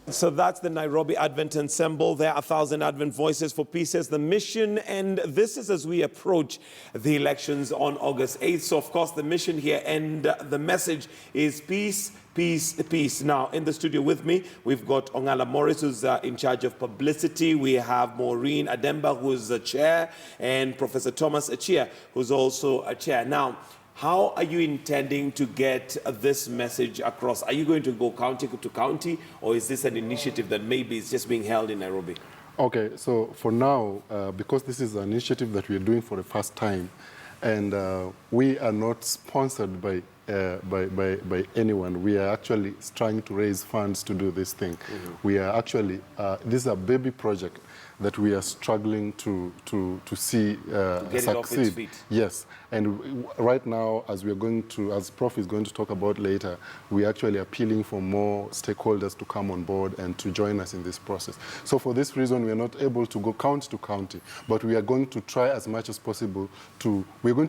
So that's the Nairobi Advent Ensemble. There are 1,000 Advent Voices for Peace as the mission. And this is as we approach the elections on August 8th. So, of course, the mission here and the message is peace, peace, peace. Now, in the studio with me, we've got Ongala Morris, who's in charge of publicity. We have Maureen Ademba, who's a chair, and Professor Thomas Achia, who's also a chair. Now, how are you intending to get this message across? Are you going to go county to county, or is this an initiative that maybe is just being held in Nairobi? Okay, so for now, because this is an initiative that we are doing for the first time, and we are not sponsored by anyone. We are actually trying to raise funds to do this thing. We are actually, this is a baby project that we are struggling to see to get succeed. It off its feet. Yes, and right now, as we are going to, as Prof is going to talk about later, we are actually appealing for more stakeholders to come on board and to join us in this process. So for this reason, we are not able to go county to county, but we are going to try as much as possible to. We are going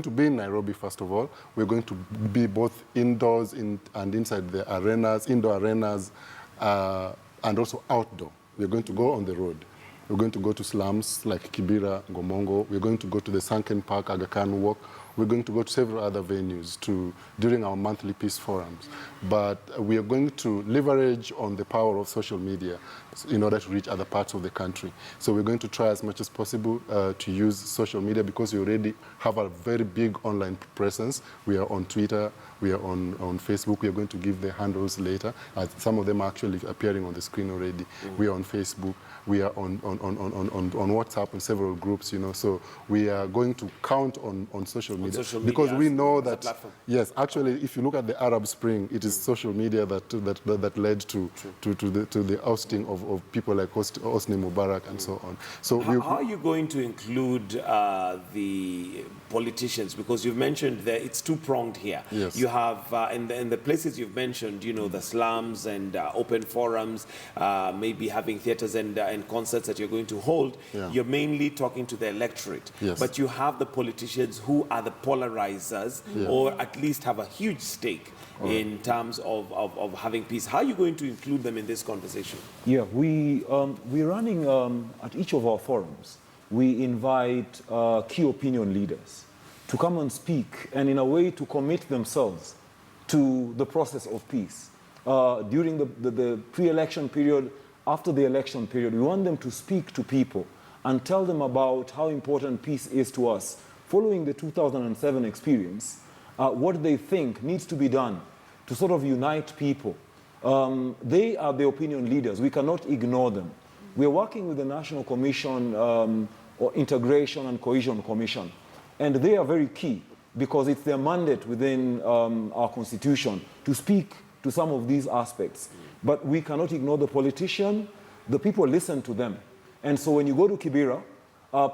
to be in Nairobi first of all. We're going to be both indoors and inside the arenas, indoor arenas, and also outdoor. We're going to go on the road. We're going to go to slums like Kibera, Gomongo. We're going to go to the Sunken Park, Aga Khan Walk. We're going to go to several other venues during our monthly peace forums. But we are going to leverage on the power of social media in order to reach other parts of the country. So we're going to try as much as possible to use social media because we already have a very big online presence. We are on Twitter, we are on Facebook. We are going to give the handles later. Some of them are actually appearing on the screen already. We are on Facebook. We are on WhatsApp and several groups, you know. So we are going to count on social media because we know that, yes, actually, if you look at the Arab Spring, it is social media that led to the ousting of people like Hosni Mubarak and so on. So how are you going to include the politicians? Because you've mentioned that it's two-pronged here. Yes. You have, in the places you've mentioned, you know, the slums and open forums, maybe having theaters and concerts that you're going to hold. Yeah. You're mainly talking to the electorate. Yes. But you have the politicians who are the polarizers, or at least have a huge stake in terms of having peace. How are you going to include them in this conversation? Yeah, we're running at each of our forums. We invite key opinion leaders to come and speak and in a way to commit themselves to the process of peace. During the pre-election period, after the election period, we want them to speak to people and tell them about how important peace is to us. Following the 2007 experience, what they think needs to be done to sort of unite people. They are the opinion leaders. We cannot ignore them. We're working with the National Commission or Integration and Cohesion Commission, and they are very key because it's their mandate within our constitution to speak to some of these aspects. But we cannot ignore the politician. The people listen to them. And so when you go to Kibera,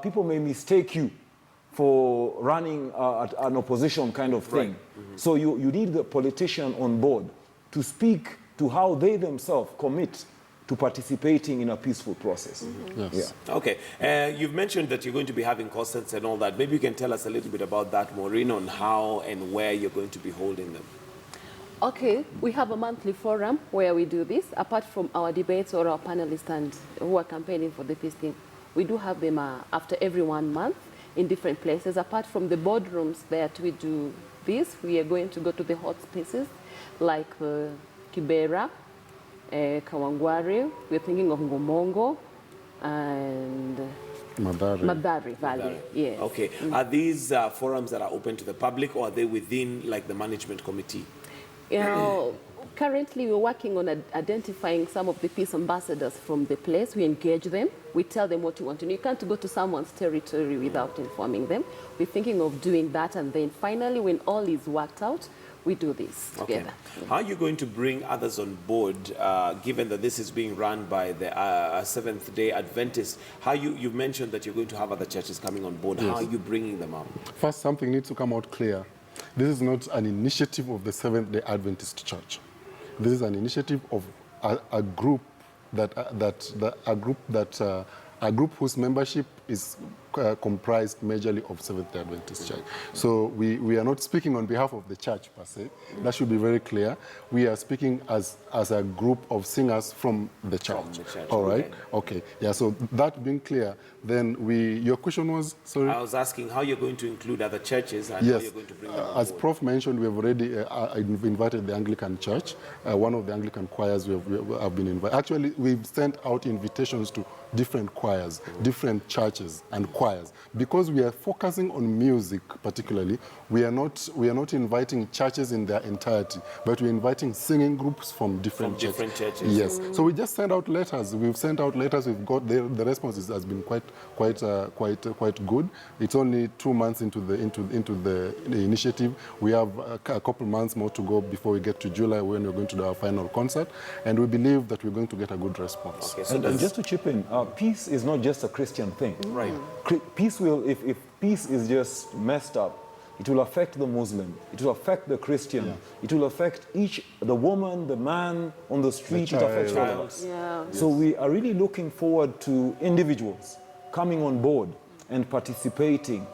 people may mistake you for running an opposition kind of thing. Right. So you need the politician on board to speak to how they themselves commit to participating in a peaceful process. Yes. Yeah. Okay, you've mentioned that you're going to be having concerts and all that. Maybe you can tell us a little bit about that, Maureen, on how and where you're going to be holding them. Okay, we have a monthly forum where we do this. Apart from our debates or our panelists and who are campaigning for the peace team, we do have them after every 1 month in different places. Apart from the boardrooms that we do this, we are going to go to the hot spaces like Kibera, Kawangware. We're thinking of Ngomongo and Madari Valley. Yes. Okay, are these forums that are open to the public, or are they within like the management committee? You know, currently we're working on identifying some of the peace ambassadors from the place. We engage them. We tell them what you want to know. You can't go to someone's territory without informing them. We're thinking of doing that, and then finally, when all is worked out, we do this together. Okay. How are you going to bring others on board, given that this is being run by the Seventh-day Adventists? You've mentioned that you're going to have other churches coming on board. Yes. How are you bringing them up? First, something needs to come out clear. This is not an initiative of the Seventh-day Adventist Church. This is an initiative of a group whose membership is comprised majorly of Seventh-day Adventist Church. So we are not speaking on behalf of the church per se. That should be very clear. We are speaking as a group of singers from the church. All right? Okay. Yeah, so that being clear, then your question was, sorry? I was asking how you're going to include other churches and how Yes. you're going to bring them on As board. Prof mentioned, we have already invited the Anglican Church. One of the Anglican choirs we have been invited. Actually, we've sent out invitations to different choirs, different churches and choirs. Because we are focusing on music particularly, we are not inviting churches in their entirety, but we're inviting singing groups from different churches. Yes. So we just send out letters. We've sent out letters. We've got the response has been quite good. It's only 2 months into the initiative. We have a couple months more to go before we get to July, when we're going to do our final concert, and we believe that we're going to get a good response. Okay, so And just to chip in, peace is not just a Christian thing. Right. Peace will, if peace is just messed up, it will affect the Muslim, it will affect the Christian, it will affect the woman, the man on the street, it affects all of us. Yeah. So we are really looking forward to individuals coming on board and participating.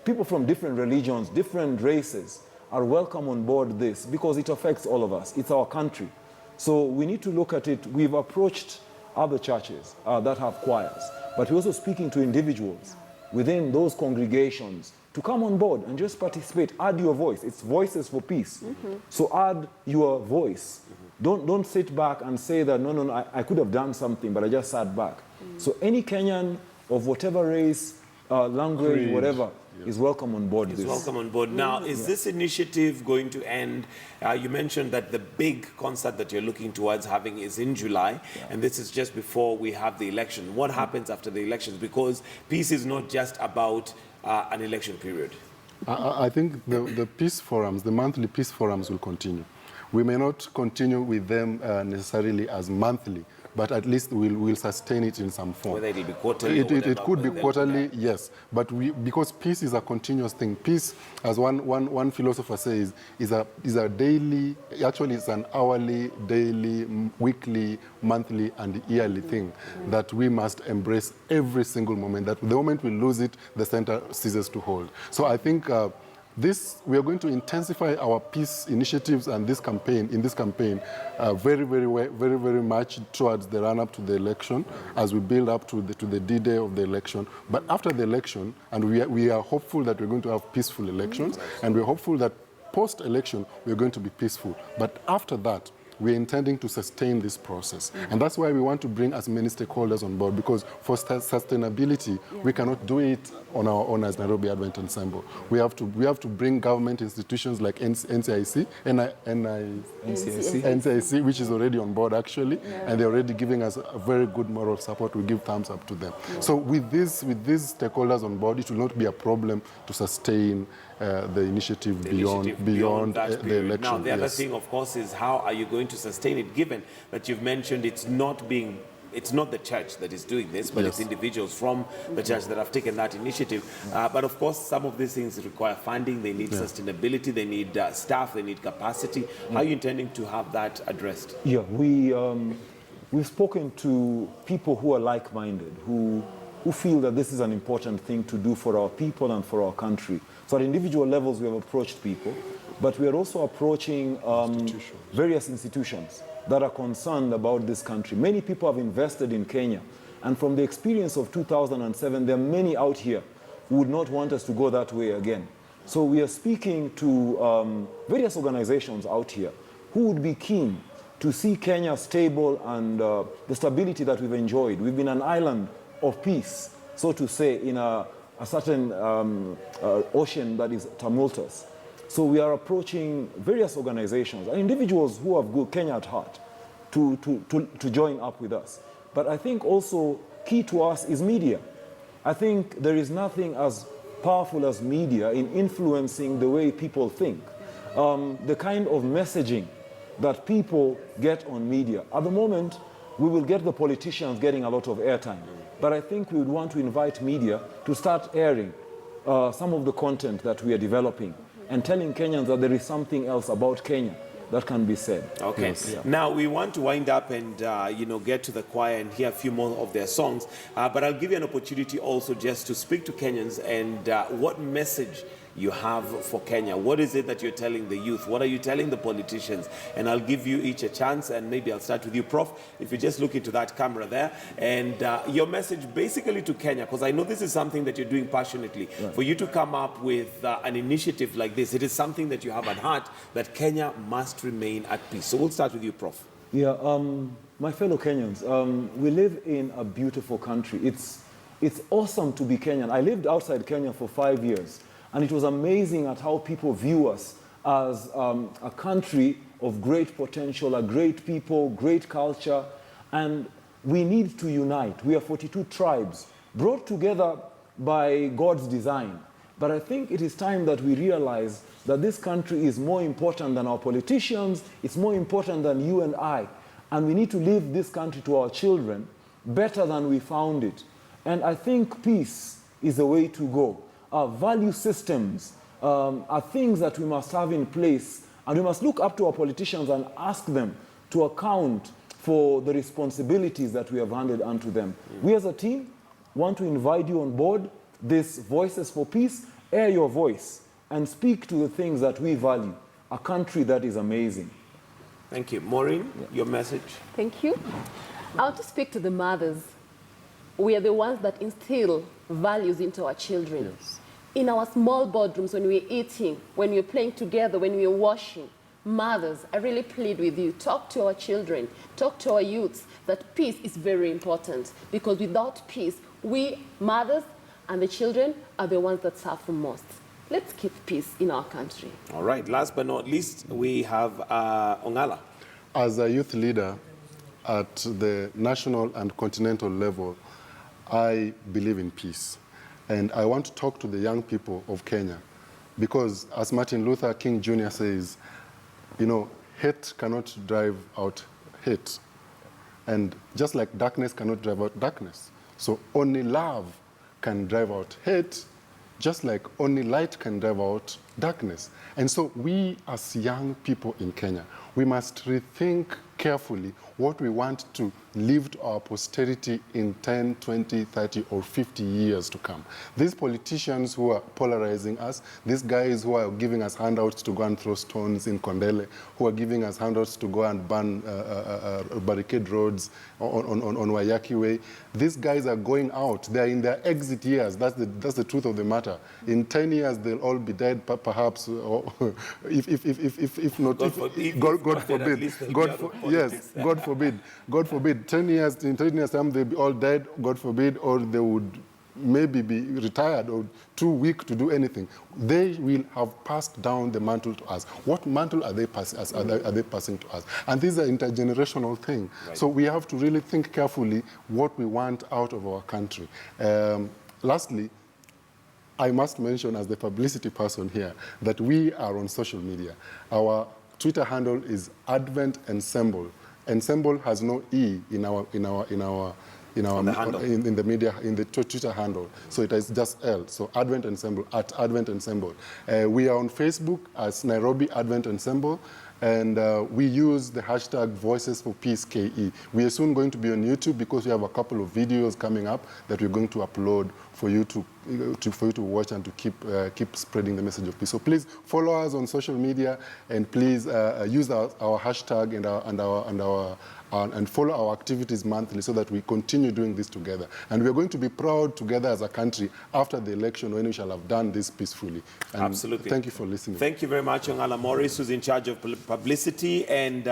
People from different religions, different races are welcome on board this because it affects all of us. It's our country. So we need to look at it. We've approached other churches that have choirs, but we're also speaking to individuals within those congregations to come on board and just participate. Add your voice. It's Voices for Peace. So add your voice. Don't sit back and say that, no, I could have done something, but I just sat back. So any Kenyan of whatever race, language, Creed. whatever, is welcome on board. Is welcome on board. Now, is this initiative going to end? You mentioned that the big concert that you're looking towards having is in July, and this is just before we have the election. What happens after the elections? Because peace is not just about an election period. I think the peace forums, the monthly peace forums will continue. We may not continue with them necessarily as monthly, but at least we'll sustain it in some form. Whether it'll be quarterly or It whatever, could be but then- quarterly, yes. But because peace is a continuous thing. Peace, as one philosopher says, is a daily, actually it's an hourly, daily, weekly, monthly, and yearly thing that we must embrace every single moment. That the moment we lose it, the center ceases to hold. So I think we are going to intensify our peace initiatives and this campaign very much towards the run-up to the election, as we build up to the D-Day of the election. But after the election, and we are hopeful that we're going to have peaceful elections, and we're hopeful that post-election we're going to be peaceful. But after that, we're intending to sustain this process. And that's why we want to bring as many stakeholders on board, because for sustainability, we cannot do it on our own as Nairobi Advent Ensemble. We have to bring government institutions like NCIC, which is already on board actually, and they're already giving us a very good moral support. We give thumbs up to them. So with these stakeholders on board, it will not be a problem to sustain the initiative beyond that the period. election. Now, the other Yes. thing, of course, is how are you going to sustain it, given that you've mentioned it's not the church that is doing this, but Yes. it's individuals from the church that have taken that initiative. But of course, some of these things require funding, they need sustainability, they need staff, they need capacity. How are you intending to have that addressed? Yeah, we've spoken to people who are like-minded, who feel that this is an important thing to do for our people and for our country. So at individual levels, we have approached people, but we are also approaching various institutions that are concerned about this country. Many people have invested in Kenya, and from the experience of 2007, there are many out here who would not want us to go that way again. So we are speaking to various organizations out here who would be keen to see Kenya stable and the stability that we've enjoyed. We've been an island of peace, so to say, in a certain ocean that is tumultuous. So we are approaching various organizations and individuals who have good Kenya at heart to join up with us. But I think also key to us is media. I think there is nothing as powerful as media in influencing the way people think. The kind of messaging that people get on media. At the moment, we will get the politicians getting a lot of airtime. But I think we would want to invite media to start airing some of the content that we are developing and telling Kenyans that there is something else about Kenya that can be said. Okay. Yes. Yeah. Now we want to wind up and get to the choir and hear a few more of their songs. But I'll give you an opportunity also just to speak to Kenyans and what message you have for Kenya. What is it that you're telling the youth? What are you telling the politicians? And I'll give you each a chance, and maybe I'll start with you, Prof. If you just look into that camera there, and your message basically to Kenya, because I know this is something that you're doing passionately. Right. For you to come up with an initiative like this, it is something that you have at heart, that Kenya must remain at peace. So we'll start with you, Prof. Yeah, my fellow Kenyans, we live in a beautiful country. It's awesome to be Kenyan. I lived outside Kenya for 5 years, and it was amazing at how people view us as a country of great potential, a great people, great culture, and we need to unite. We are 42 tribes brought together by God's design. But I think it is time that we realize that this country is more important than our politicians, it's more important than you and I, and we need to leave this country to our children better than we found it. And I think peace is the way to go. Our value systems are things that we must have in place, and we must look up to our politicians and ask them to account for the responsibilities that we have handed unto them. We as a team want to invite you on board this Voices for Peace. Air your voice and speak to the things that we value, a country that is amazing. Thank you. Maureen, your message? Thank you. I want to speak to the mothers. We are the ones that instill values into our children. Yes. In our small boardrooms, when we're eating, when we're playing together, when we're washing, mothers, I really plead with you, talk to our children, talk to our youths, that peace is very important, because without peace, we mothers and the children are the ones that suffer most. Let's keep peace in our country. All right. Last but not least, we have Ongala. As a youth leader at the national and continental level, I believe in peace. And I want to talk to the young people of Kenya, because as Martin Luther King Jr. says, hate cannot drive out hate. And just like darkness cannot drive out darkness. So only love can drive out hate, just like only light can drive out darkness. And so we as young people in Kenya, we must rethink carefully what we want to leave to our posterity in 10, 20, 30, or 50 years to come. These politicians who are polarizing us, these guys who are giving us handouts to go and throw stones in Kondele, who are giving us handouts to go and ban barricade roads on Wayaki Way, these guys are going out. They're in their exit years. That's the truth of the matter. In 10 years, they'll all be dead, perhaps, or if not, God forbid. God forbid. God forbid. 10 years, in 10 years' time, they'll be all dead, God forbid, or they would maybe be retired or too weak to do anything. They will have passed down the mantle to us. What mantle are they passing us? Are they passing to us? And this is an intergenerational thing. Right. So we have to really think carefully what we want out of our country. Lastly, I must mention as the publicity person here that we are on social media. Our Twitter handle is Advent Ensemble. Ensemble has no E in the media, in the Twitter handle. So it is just L. So Advent Ensemble, at Advent Ensemble. We are on Facebook as Nairobi Advent Ensemble. And we use the hashtag Voices for Peace KE. We are soon going to be on YouTube because we have a couple of videos coming up that we're going to upload for you to watch and to keep spreading the message of peace. So please follow us on social media, and please use our hashtag and follow our activities monthly so that we continue doing this together. And we're going to be proud together as a country after the election when we shall have done this peacefully. And absolutely. Thank you for listening. Thank you very much, Ongala Morris, who's in charge of publicity, and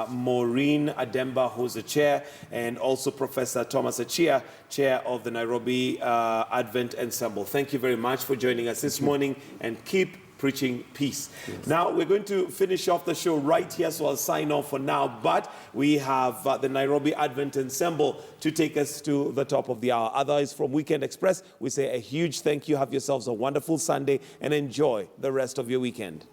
Maureen Ademba, who's the chair, and also Professor Thomas Achia, chair of the Nairobi Advent Ensemble. Thank you very much for joining us this morning, and keep preaching peace. Yes. Now, we're going to finish off the show right here, so I'll sign off for now. But we have the Nairobi Advent Ensemble to take us to the top of the hour. Otherwise, from Weekend Express, we say a huge thank you. Have yourselves a wonderful Sunday and enjoy the rest of your weekend.